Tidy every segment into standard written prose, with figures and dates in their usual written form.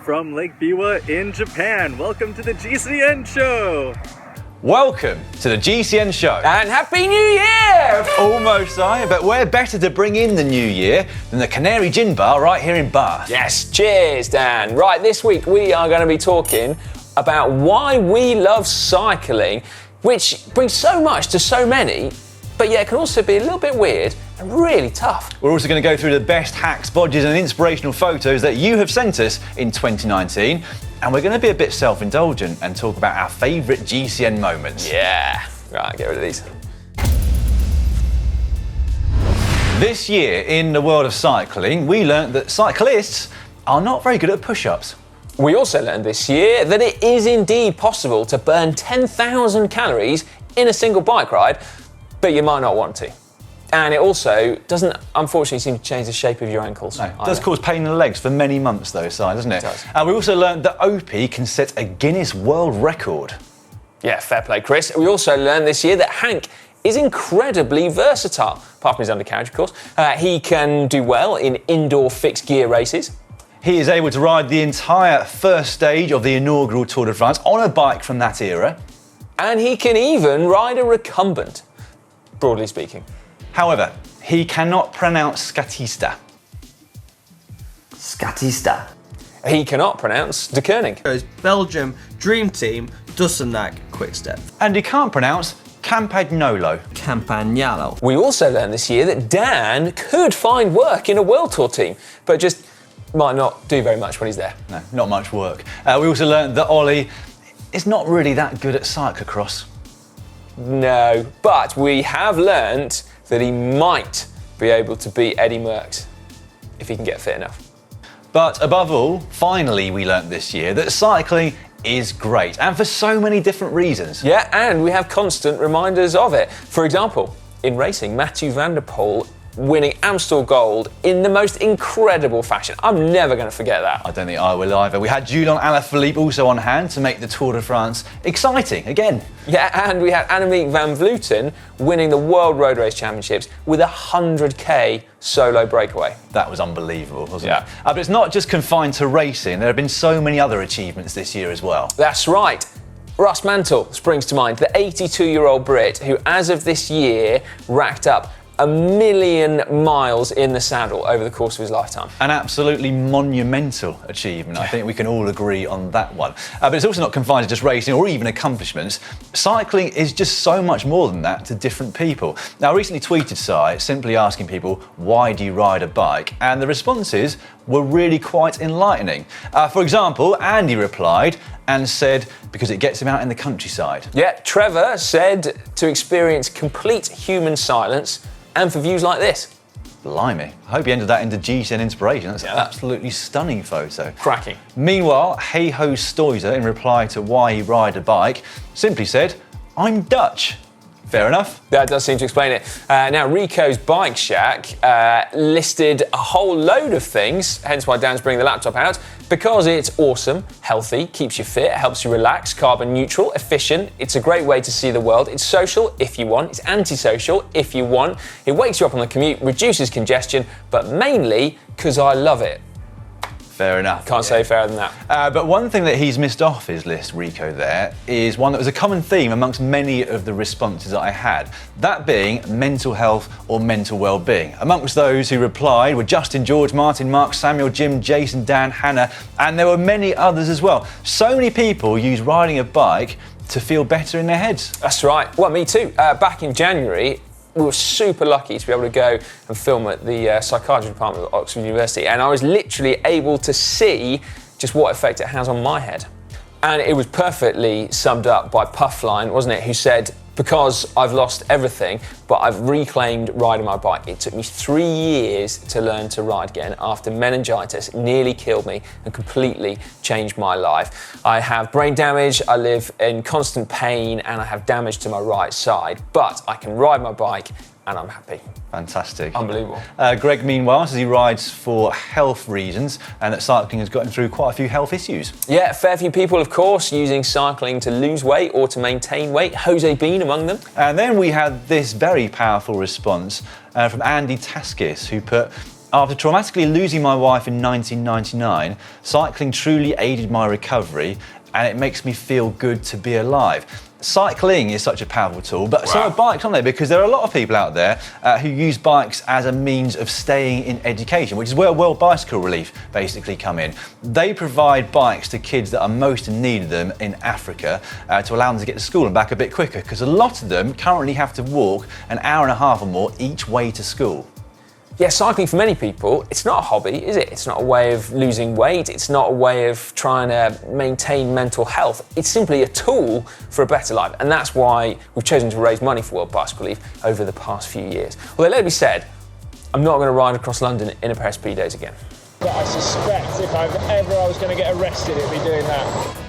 from Lake Biwa in Japan. Welcome to the GCN show. Welcome to the GCN show. And Happy New Year! Almost, but we're better to bring in the new year than the Canary Gin Bar right here in Bath. Yes, cheers, Dan. Right, this week we are going to be talking about why we love cycling, which brings so much to so many, but yeah, it can also be a little bit weird and really tough. We're also going to go through the best hacks, bodges and inspirational photos that you have sent us in 2019. And we're going to be a bit self-indulgent and talk about our favourite GCN moments. Yeah. Right, get rid of these. This year in the world of cycling, we learnt that cyclists are not very good at push-ups. We also learned this year that it is indeed possible to burn 10,000 calories in a single bike ride, but you might not want to. And it also doesn't, unfortunately, seem to change the shape of your ankles. No, it does cause pain in the legs for many months, though, Si, doesn't it? It does. We also learned that Opie can set a Guinness World Record. Yeah, fair play, Chris. We also learned this year that Hank is incredibly versatile, apart from his undercarriage, of course. He can do well in indoor fixed gear races. He is able to ride the entire first stage of the inaugural Tour de France on a bike from that era. And he can even ride a recumbent, broadly speaking. However, he cannot pronounce Skatista. Skatista. He cannot pronounce De Koning. Goes Belgium, Dream Team, Dussenac, Quickstep. And he can't pronounce Campagnolo. Campagnolo. We also learned this year that Dan could find work in a World Tour team, but just might not do very much when he's there. No, not much work. We also learned that Ollie is not really that good at cyclocross. No, but we have learnt that he might be able to beat Eddie Merckx if he can get fit enough. But above all, finally we learnt this year that cycling is great, and for so many different reasons. Yeah, and we have constant reminders of it. For example, in racing, Mathieu van der Poel winning Amstel Gold in the most incredible fashion. I'm never going to forget that. I don't think I will either. We had Julian Alaphilippe also on hand to make the Tour de France exciting again. Yeah, and we had Annemiek van Vleuten winning the World Road Race Championships with a 100k solo breakaway. That was unbelievable, wasn't Yeah. it? But it's not just confined to racing. There have been so many other achievements this year as well. That's right. Russ Mantle springs to mind, the 82-year-old Brit who, as of this year, racked up 1 million miles in the saddle over the course of his lifetime. An absolutely monumental achievement. I think we can all agree on that one. But it's also not confined to just racing or even accomplishments. Cycling is just so much more than that to different people. Now, I recently tweeted Si simply asking people, why do you ride a bike? And the responses were really quite enlightening. For example, Andy replied and said, because it gets him out in the countryside. Yeah, Trevor said to experience complete human silence and for views like this. Blimey. I hope he entered that into GCN Inspiration. That's an absolutely stunning photo. Cracking. Meanwhile, Hey Ho Stoizer, in reply to why he ride a bike, simply said, I'm Dutch. Fair enough. That does seem to explain it. Now, Rico's Bike Shack listed a whole load of things, hence why Dan's bringing the laptop out, because it's awesome, healthy, keeps you fit, helps you relax, carbon neutral, efficient. It's a great way to see the world. It's social if you want. It's antisocial if you want. It wakes you up on the commute, reduces congestion, but mainly because I love it. Fair enough. Can't say fairer than that. But one thing that he's missed off his list, Rico, there, is one that was a common theme amongst many of the responses that I had. That being mental health or mental well-being. Amongst those who replied were Justin, George, Martin, Mark, Samuel, Jim, Jason, Dan, Hannah, and there were many others as well. So many people use riding a bike to feel better in their heads. That's right. Well, me too. Back in January, we were super lucky to be able to go and film at the psychiatry department at Oxford University, and I was literally able to see just what effect it has on my head. And it was perfectly summed up by Puffline, wasn't it, who said, because I've lost everything, but I've reclaimed riding my bike. It took me 3 years to learn to ride again after meningitis nearly killed me and completely changed my life. I have brain damage, I live in constant pain, and I have damage to my right side, but I can ride my bike and I'm happy. Fantastic. Unbelievable. Greg, meanwhile, says he rides for health reasons and that cycling has got him through quite a few health issues. Yeah, a fair few people, of course, using cycling to lose weight or to maintain weight. Jose Bean among them. And then we had this very powerful response from Andy Taskis, who put, After traumatically losing my wife in 1999, cycling truly aided my recovery, and it makes me feel good to be alive. Cycling is such a powerful tool, but so are bikes, aren't they? Because there are a lot of people out there who use bikes as a means of staying in education, which is where World Bicycle Relief basically come in. They provide bikes to kids that are most in need of them in Africa to allow them to get to school and back a bit quicker, because a lot of them currently have to walk an hour and a half or more each way to school. Yeah, cycling for many people, it's not a hobby, is it? It's not a way of losing weight. It's not a way of trying to maintain mental health. It's simply a tool for a better life. And that's why we've chosen to raise money for World Bicycle Relief over the past few years. Although, let it be said, I'm not going to ride across London in a pair of Speedos again. But I suspect if I was going to get arrested, it'd be doing that.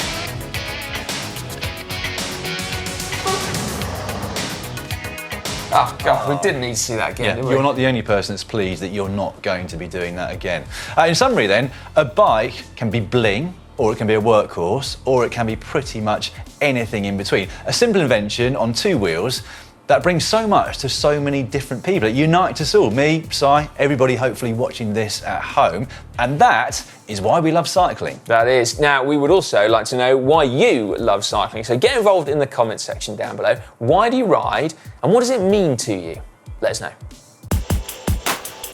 Oh, God, we didn't need to see that again, did we? You're not the only person that's pleased that you're not going to be doing that again. In summary then, a bike can be bling, or it can be a workhorse, or it can be pretty much anything in between. A simple invention on two wheels that brings so much to so many different people. It unites us all, me, Si, everybody hopefully watching this at home, and that is why we love cycling. That is. Now, we would also like to know why you love cycling, so get involved in the comments section down below. Why do you ride, and what does it mean to you? Let us know.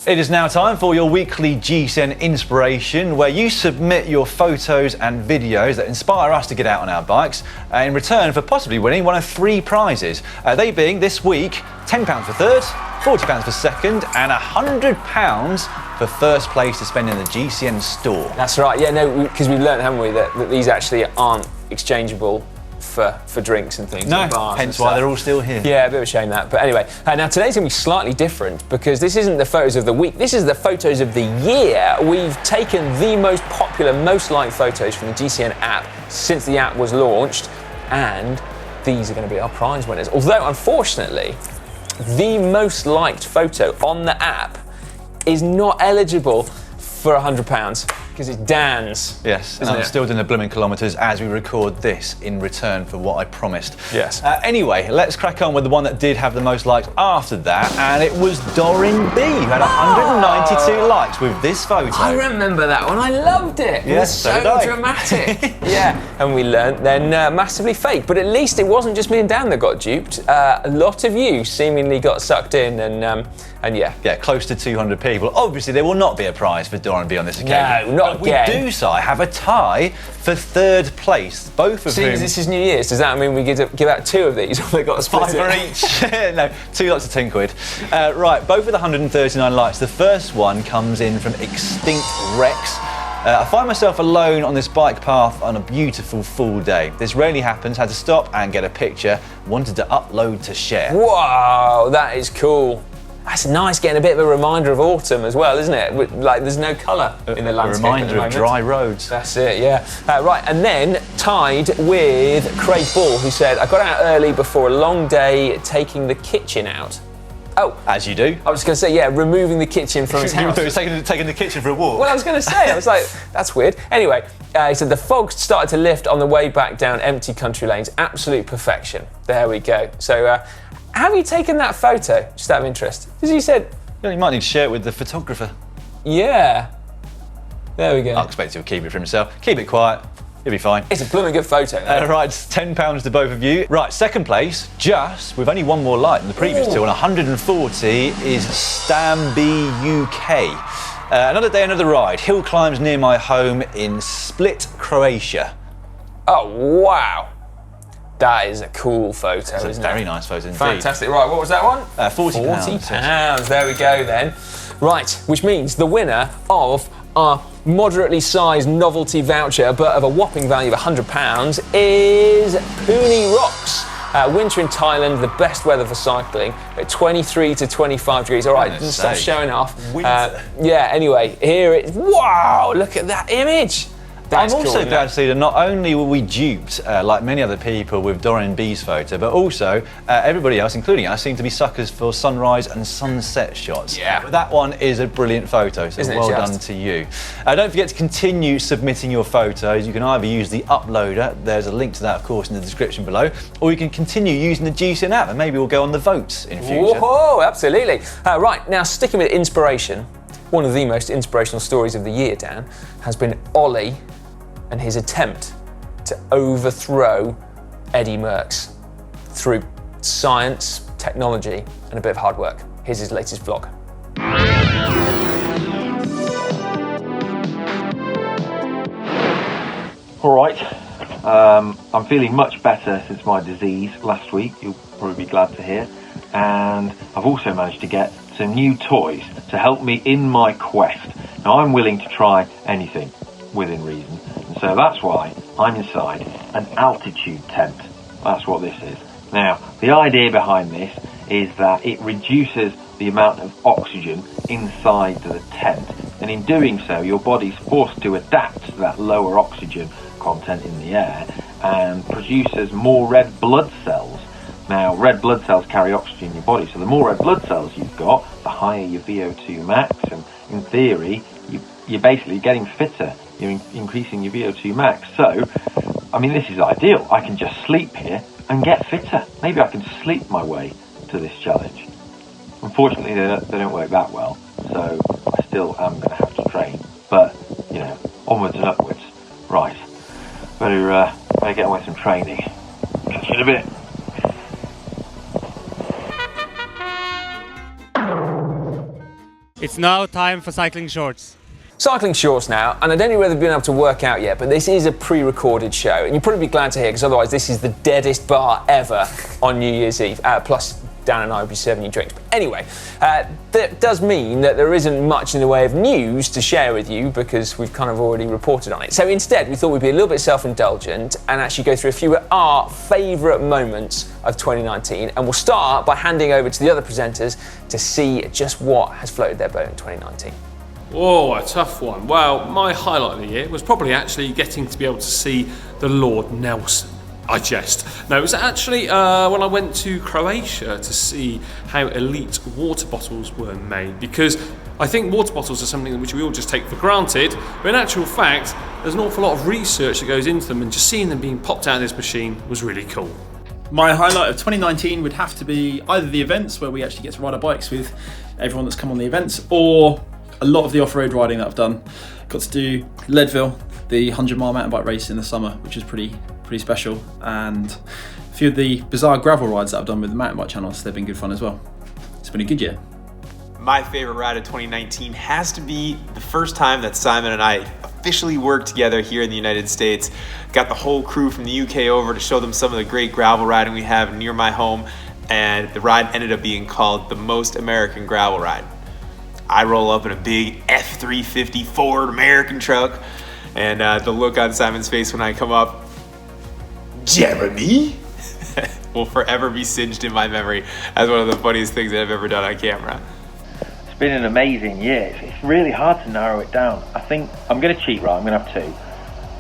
It is now time for your weekly GCN Inspiration, where you submit your photos and videos that inspire us to get out on our bikes in return for possibly winning one of three prizes. They being this week £10 for third, £40 for second, and £100 for first place to spend in the GCN store. That's right. Yeah, no, because we've learned, haven't we, that these actually aren't exchangeable for drinks and things. No, and bars hence why they're all still here. Yeah, a bit of a shame that. But anyway, now today's going to be slightly different because this isn't the photos of the week, this is the photos of the year. We've taken the most popular, most liked photos from the GCN app since the app was launched, and these are going to be our prize winners. Although, unfortunately, the most liked photo on the app is not eligible for £100 because it's Dan's. Yes, and I'm still doing the blooming kilometres as we record this in return for what I promised. Yes. Anyway, let's crack on with the one that did have the most likes after that, and it was Doreen B, who had 192 likes with this photo. I remember that one. I loved it. It was so dramatic. Yeah, and we learnt then massively fake, but at least it wasn't just me and Dan that got duped. A lot of you seemingly got sucked in, and yeah. Yeah, close to 200 people. Obviously, there will not be a prize for Doreen B on this occasion. No, not again. We do, Si, have a tie for third place. Both of whom. This is New Year's. Does that mean we give out two of these, or they got a split for each? No, 2 lots of £10. Right, both with 139 likes. The first one comes in from Extinct Rex. I find myself alone on this bike path on a beautiful full day. This rarely happens. Had to stop and get a picture. Wanted to upload to share. Wow, that is cool. That's nice, getting a bit of a reminder of autumn as well, isn't it? Like, there's no colour in the landscape. A reminder of dry roads. That's it, yeah. Right, and then tied with Craig Ball, who said, I got out early before a long day taking the kitchen out. Oh. As you do. I was going to say, yeah, removing the kitchen from his house. He was taking the kitchen for a walk. Well, I was going to say, I was like, that's weird. Anyway, he said, the fog started to lift on the way back down empty country lanes. Absolute perfection. There we go. So, have you taken that photo? Just out of interest. Because he said... You might need to share it with the photographer. Yeah. There we go. I expect he'll keep it for himself. Keep it quiet. He'll be fine. It's a blooming good photo. Right, it's £10 to both of you. Right, second place, just with only one more like than the previous two, and 140 is Stamby UK. Another day, another ride. Hill climbs near my home in Split, Croatia. Oh, wow. That is a cool photo, isn't it? It's a very nice photo indeed. Fantastic. Right, what was that one? £40. £40. There we go then. Right, which means the winner of our moderately sized novelty voucher, but of a whopping value of £100, is Pooney Rocks. Winter in Thailand, the best weather for cycling, at 23 to 25 degrees. All right, stop showing off. Yeah, anyway, here it is. Wow, look at that image. That's I'm also cool, glad to see that not only were we duped, like many other people, with Doreen B's photo, but also everybody else, including us, seem to be suckers for sunrise and sunset shots. Yeah. But that one is a brilliant photo, so well done to you. Don't forget to continue submitting your photos. You can either use the uploader, there's a link to that, of course, in the description below, or you can continue using the GCN app, and maybe we'll go on the votes in future. Whoa, absolutely. Right, now sticking with inspiration, one of the most inspirational stories of the year, Dan, has been Ollie and his attempt to overthrow Eddie Merckx through science, technology, and a bit of hard work. Here's his latest vlog. All right, I'm feeling much better since my disease last week, you'll probably be glad to hear. And I've also managed to get some new toys to help me in my quest. Now, I'm willing to try anything within reason, and so that's why I'm inside an altitude tent. That's what this is. Now, the idea behind this is that it reduces the amount of oxygen inside the tent, and in doing so, your body's forced to adapt to that lower oxygen content in the air and produces more red blood cells. Now, red blood cells carry oxygen in your body, so the more red blood cells you've got, the higher your VO2 max, and in theory, you're basically getting fitter. You're increasing your VO2 max. So, I mean, this is ideal. I can just sleep here and get fitter. Maybe I can sleep my way to this challenge. Unfortunately, they don't work that well, so I still am going to have to train. But, you know, onwards and upwards. Right, better get on with some training. Catch you in a bit. It's now time for cycling shorts. Cycling shorts now, and I don't know whether you've been able to work out yet, but this is a pre-recorded show, and you'll probably be glad to hear, because otherwise this is the deadest bar ever on New Year's Eve. Plus, Dan and I will be serving you drinks. But anyway, that does mean that there isn't much in the way of news to share with you, because we've kind of already reported on it. So instead, we thought we'd be a little bit self-indulgent and actually go through a few of our favourite moments of 2019, and we'll start by handing over to the other presenters to see just what has floated their boat in 2019. Oh, a tough one. Well, my highlight of the year was probably actually getting to be able to see the Lord Nelson. I jest. No, it was actually when I went to Croatia to see how elite water bottles were made, because I think water bottles are something which we all just take for granted, but in actual fact, there's an awful lot of research that goes into them, and just seeing them being popped out of this machine was really cool. My highlight of 2019 would have to be either the events where we actually get to ride our bikes with everyone that's come on the events, or a lot of the off-road riding that I've done. Got to do Leadville, the 100-mile mountain bike race in the summer, which is pretty special, and a few of the bizarre gravel rides that I've done with the mountain bike channels. They've been good fun as well. It's been a good year. My favorite ride of 2019 has to be the first time that Simon and I officially worked together here in the United States. Got the whole crew from the UK over to show them some of the great gravel riding we have near my home, and the ride ended up being called the Most American Gravel Ride. I roll up in a big F.364 Ford American truck, and the look on Simon's face when I come up, Jeremy, will forever be singed in my memory as one of the funniest things that I've ever done on camera. It's been an amazing year. It's really hard to narrow it down. I think I'm going to cheat, right? I'm going to have two.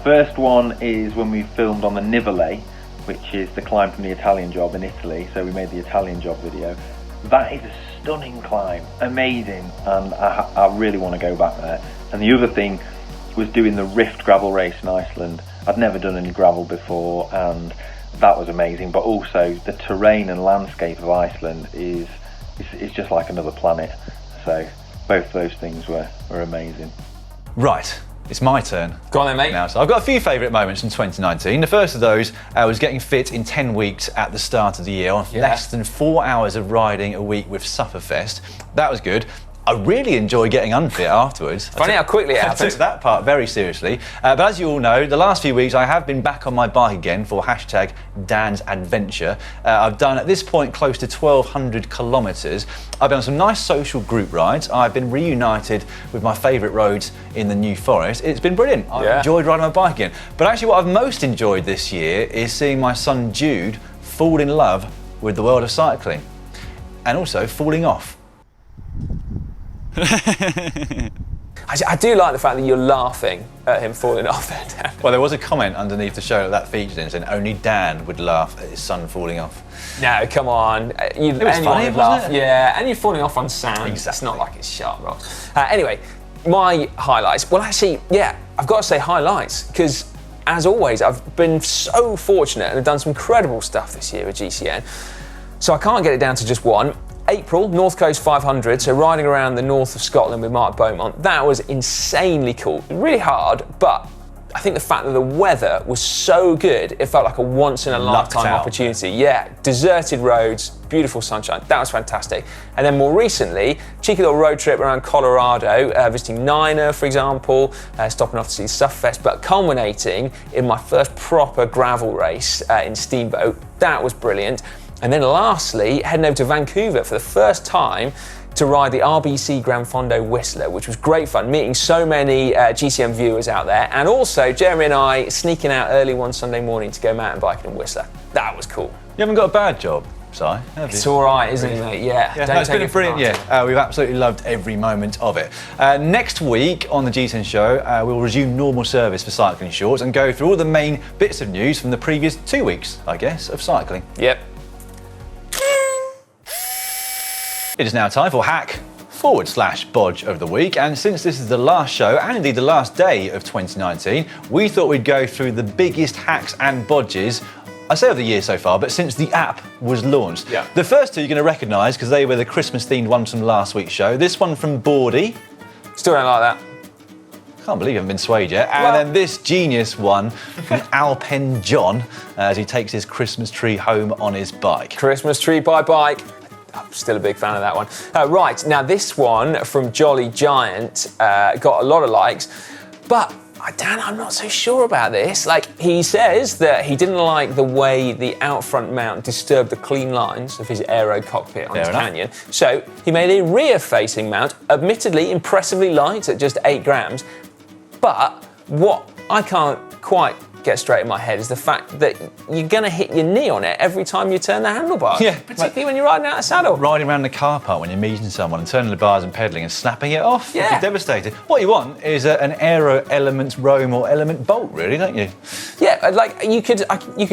First one is when we filmed on the Nivelle, which is the climb from the Italian Job in Italy. So we made the Italian Job video. That is a stunning climb, amazing, and I really want to go back there. And the other thing was doing the Rift gravel race in Iceland. I'd never done any gravel before, and that was amazing. But also the terrain and landscape of Iceland is just like another planet. So both those things were amazing. Right. It's my turn. Go on then, mate. Now, so I've got a few favourite moments in 2019. The first of those was getting fit in 10 weeks at the start of the year on less than 4 hours of riding a week with Sufferfest. That was good. I really enjoy getting unfit afterwards. Funny how quickly it happened. I took that part very seriously. But as you all know, the last few weeks I have been back on my bike again for hashtag Dan's Adventure. I've done at this point close to 1,200 kilometres. I've been on some nice social group rides. I've been reunited with my favourite roads in the New Forest. It's been brilliant. I've enjoyed riding my bike again. But actually what I've most enjoyed this year is seeing my son Jude fall in love with the world of cycling. And also falling off. I do like the fact that you're laughing at him falling off there, Dan. Well, there was a comment underneath the show that featured in saying only Dan would laugh at his son falling off. No, come on. It was funny, wasn't it? Yeah, and you're falling off on sand. Exactly. It's not like it's sharp rock. Anyway, my highlights. Well, actually, yeah, I've got to say highlights, because as always, I've been so fortunate and have done some incredible stuff this year at GCN. So I can't get it down to just one. April, North Coast 500, so riding around the north of Scotland with Mark Beaumont. That was insanely cool. Really hard, but I think the fact that the weather was so good, it felt like a once-in-a-lifetime opportunity. Yeah, deserted roads, beautiful sunshine. That was fantastic. And then more recently, cheeky little road trip around Colorado, visiting Niner, for example, stopping off to see Sufferfest, but culminating in my first proper gravel race in Steamboat. That was brilliant. And then lastly, heading over to Vancouver for the first time to ride the RBC Gran Fondo Whistler, which was great fun, meeting so many GCN viewers out there, and also Jeremy and I sneaking out early one Sunday morning to go mountain biking in Whistler. That was cool. You haven't got a bad job, Si, have you? It's all right, isn't it, mate? Yeah. It's been a brilliant year. We've absolutely loved every moment of it. Next week on the GCN show, we'll resume normal service for cycling shorts and go through all the main bits of news from the previous 2 weeks, I guess, of cycling. Yep. It is now time for Hack/Bodge of the week, and since this is the last show and indeed the last day of 2019, we thought we'd go through the biggest hacks and bodges, I say of the year so far, but since the app was launched. Yeah. The first two you're going to recognise because they were the Christmas-themed ones from last week's show. This one from Bordy. Still don't like that. Can't believe you haven't been swayed yet. And then this genius one from Alpen John as he takes his Christmas tree home on his bike. Christmas tree by bike. I'm still a big fan of that one. Right, now this one from Jolly Giant got a lot of likes, but Dan, I'm not so sure about this. Like, he says that he didn't like the way the out front mount disturbed the clean lines of his aero cockpit on his Canyon, so he made a rear-facing mount, admittedly impressively light at just 8 grams, but what I can't quite get straight in my head is the fact that you're going to hit your knee on it every time you turn the handlebars. Yeah, particularly when you're riding out of saddle. Riding around the car park when you're meeting someone and turning the bars and pedalling and snapping it off. Yeah. You're devastated. What you want is an aero element Rome or element bolt, really, don't you? Yeah, like you could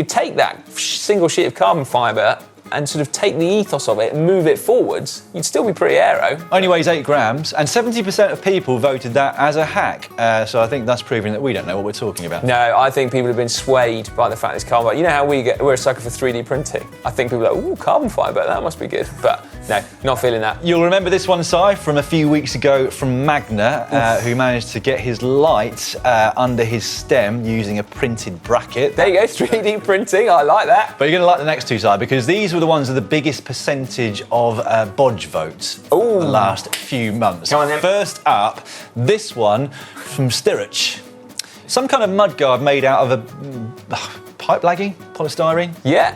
take that single sheet of carbon fibre and sort of take the ethos of it and move it forwards, you'd still be pretty aero. Only weighs 8 grams, and 70% of people voted that as a hack. So I think that's proving that we don't know what we're talking about. No, I think people have been swayed by the fact it's carbon. You know how we're a sucker for 3D printing. I think people are like, ooh, carbon fibre, that must be good. But no, not feeling that. You'll remember this one, Si, from a few weeks ago from Magna, who managed to get his light under his stem using a printed bracket. There you go, 3D printing, I like that. But you're going to like the next two, Si, because these were the ones with the biggest percentage of bodge votes the last few months. Come on, then. First up, this one from Stirruch. Some kind of mudguard made out of a pipe lagging polystyrene. Yeah.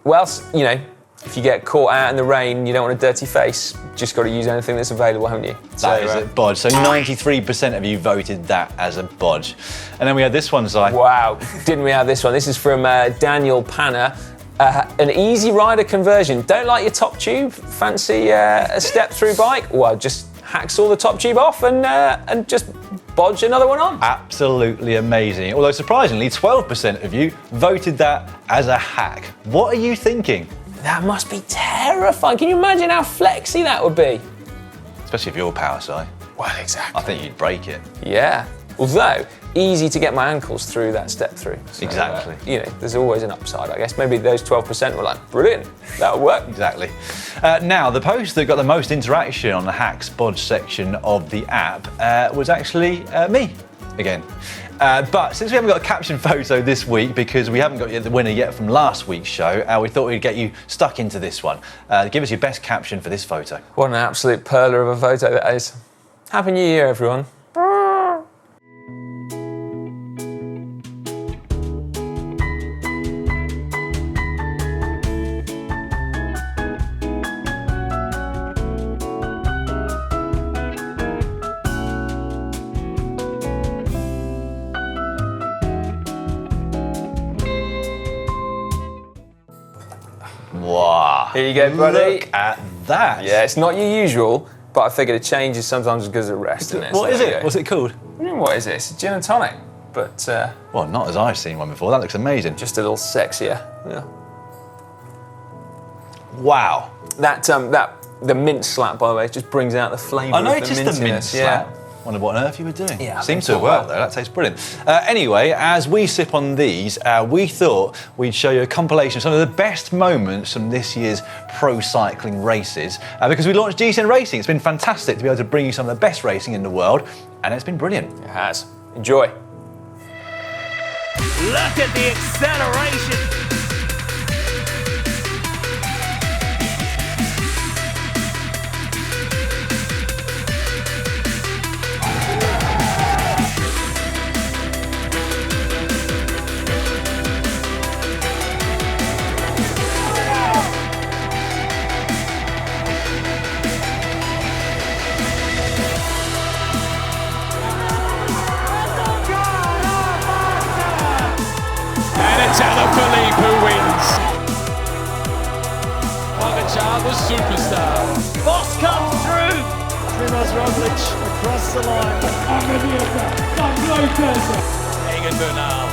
Well, you know, if you get caught out in the rain, you don't want a dirty face, just got to use anything that's available, haven't you? That is a bodge. So 93% of you voted that as a bodge. And then we had this one, Si. Wow, didn't we have this one? This is from Daniel Panner. An easy rider conversion. Don't like your top tube? Fancy a step-through bike? Well, just hacksaw the top tube off and just bodge another one on. Absolutely amazing. Although surprisingly, 12% of you voted that as a hack. What are you thinking? That must be terrifying. Can you imagine how flexy that would be? Especially if you're power, Si. Well, exactly. I think you'd break it. Yeah. Although, easy to get my ankles through that step through. So, exactly. You know, there's always an upside, I guess. Maybe those 12% were like, brilliant, that'll work. Exactly. Now, the post that got the most interaction on the Hacks Bodge section of the app was actually me again. But since we haven't got a caption photo this week because we haven't got the winner yet from last week's show, we thought we'd get you stuck into this one. Give us your best caption for this photo. What an absolute perler of a photo that is. Happy New Year, everyone. Wow. Here you go, buddy. Look at that. Yeah, it's not your usual, but I figured it changes sometimes because of rest, isn't it? What is it? What's it called? What is it? It's a gin and tonic, but... well, not as I've seen one before. That looks amazing. Just a little sexier. Yeah. Wow. The mint slap, by the way, just brings out the flavour of the mintiness. I noticed the mint slap. Wonder what on earth you were doing. Yeah, Seems to have worked though, that tastes brilliant. Anyway, as we sip on these, we thought we'd show you a compilation of some of the best moments from this year's pro cycling races, because we launched GCN Racing. It's been fantastic to be able to bring you some of the best racing in the world, and it's been brilliant. It has. Enjoy. Look at the acceleration. Superstar. Boss comes through. Primoz Roglic across the line. Egan Bernal.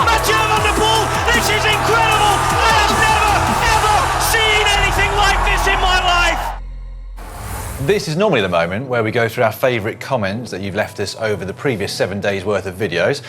Mathieu van der Poel, this is incredible. I have never, ever seen anything like this in my life. This is normally the moment where we go through our favourite comments that you've left us over the previous 7 days worth of videos.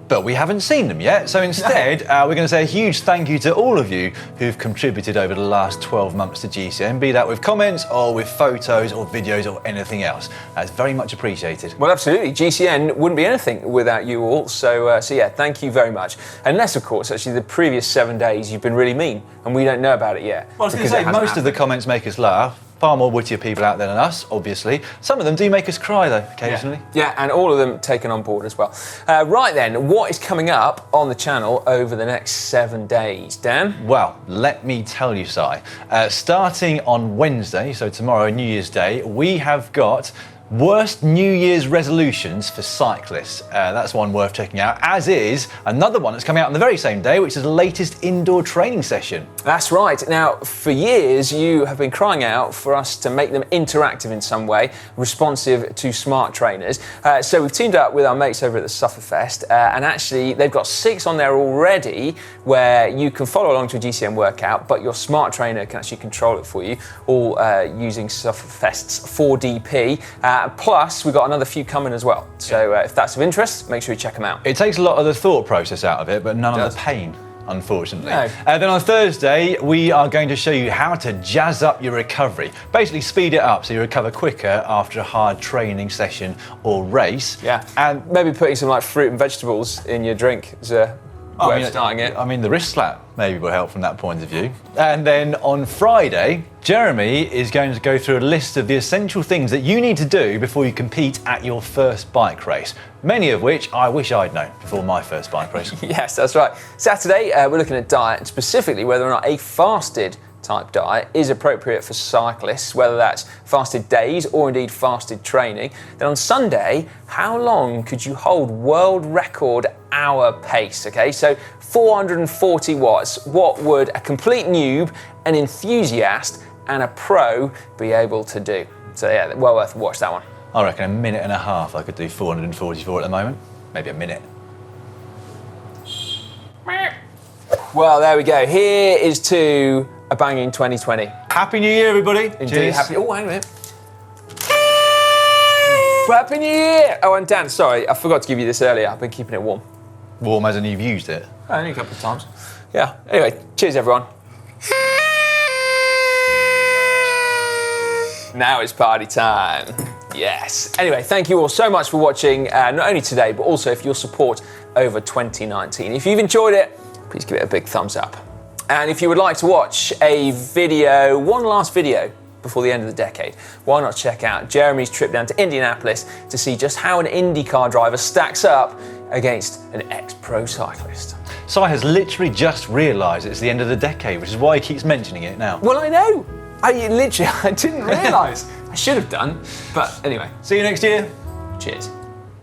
But we haven't seen them yet, so instead we're going to say a huge thank you to all of you who've contributed over the last 12 months to GCN, be that with comments or with photos or videos or anything else. That's very much appreciated. Well, absolutely. GCN wouldn't be anything without you all, so yeah, thank you very much. Unless, of course, actually the previous 7 days you've been really mean and we don't know about it yet. Well, I was going to say, most of the comments make us laugh. Far more wittier people out there than us, obviously. Some of them do make us cry, though, occasionally. Yeah, and all of them taken on board as well. Right then, what is coming up on the channel over the next 7 days, Dan? Well, let me tell you, Si. Starting on Wednesday, so tomorrow, New Year's Day, we have got worst New Year's resolutions for cyclists. That's one worth checking out, as is another one that's coming out on the very same day, which is the latest indoor training session. That's right. Now, for years, you have been crying out for us to make them interactive in some way, responsive to smart trainers. So we've teamed up with our mates over at the Sufferfest, and actually they've got 6 on there already where you can follow along to a GCN workout, but your smart trainer can actually control it for you, all using Sufferfest's 4DP. Plus, we've got another few coming as well. So if that's of interest, make sure you check them out. It takes a lot of the thought process out of it, but none of the pain, unfortunately. No. Then on Thursday, we are going to show you how to jazz up your recovery. Basically speed it up so you recover quicker after a hard training session or race. Yeah, and maybe putting some like fruit and vegetables in your drink is a way of starting it. I mean, the wrist slap maybe will help from that point of view. And then on Friday, Jeremy is going to go through a list of the essential things that you need to do before you compete at your first bike race. Many of which I wish I'd known before my first bike race. Yes, that's right. Saturday, we're looking at diet, and specifically whether or not a fasted type diet is appropriate for cyclists, whether that's fasted days or indeed fasted training. Then on Sunday, how long could you hold world record hour pace? Okay, so 440 watts. What would a complete noob, an enthusiast, and a pro be able to do? So yeah, well worth a watch, that one. I reckon a minute and a half I could do 444 at the moment. Maybe a minute. Well, there we go. Here is to a banging 2020. Happy New Year, everybody. Indeed. Cheers. Oh, hang on a minute. Happy New Year! Oh, and Dan, sorry, I forgot to give you this earlier. I've been keeping it warm. Warm as in you've used it? Only a couple of times. Yeah. Anyway, cheers, everyone. Now it's party time. Yes. Anyway, thank you all so much for watching, not only today, but also for your support over 2019. If you've enjoyed it, please give it a big thumbs up. And if you would like to watch a video, one last video before the end of the decade, why not check out Jeremy's trip down to Indianapolis to see just how an IndyCar driver stacks up against an ex-pro cyclist. Si has literally just realised it's the end of the decade, which is why he keeps mentioning it now. Well, I know. I didn't realise. I should have done. But anyway. See you next year. Cheers.